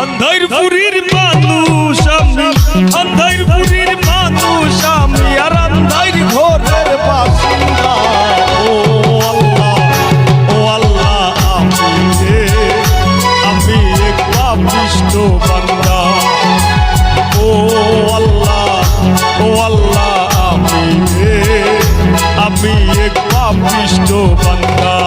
আন্ধারপুরীর মানুষ আমি, আন্ধারপুরীর মানুষ আমি, আর আন্ধার ঘরের বাসিন্দা। ও আল্লাহ, ও আল্লাহ, আমি এক পাপিষ্ঠ বান্দা। ও আল্লাহ, ও আল্লাহ, আমি এক পাপিষ্ঠ বান্দা।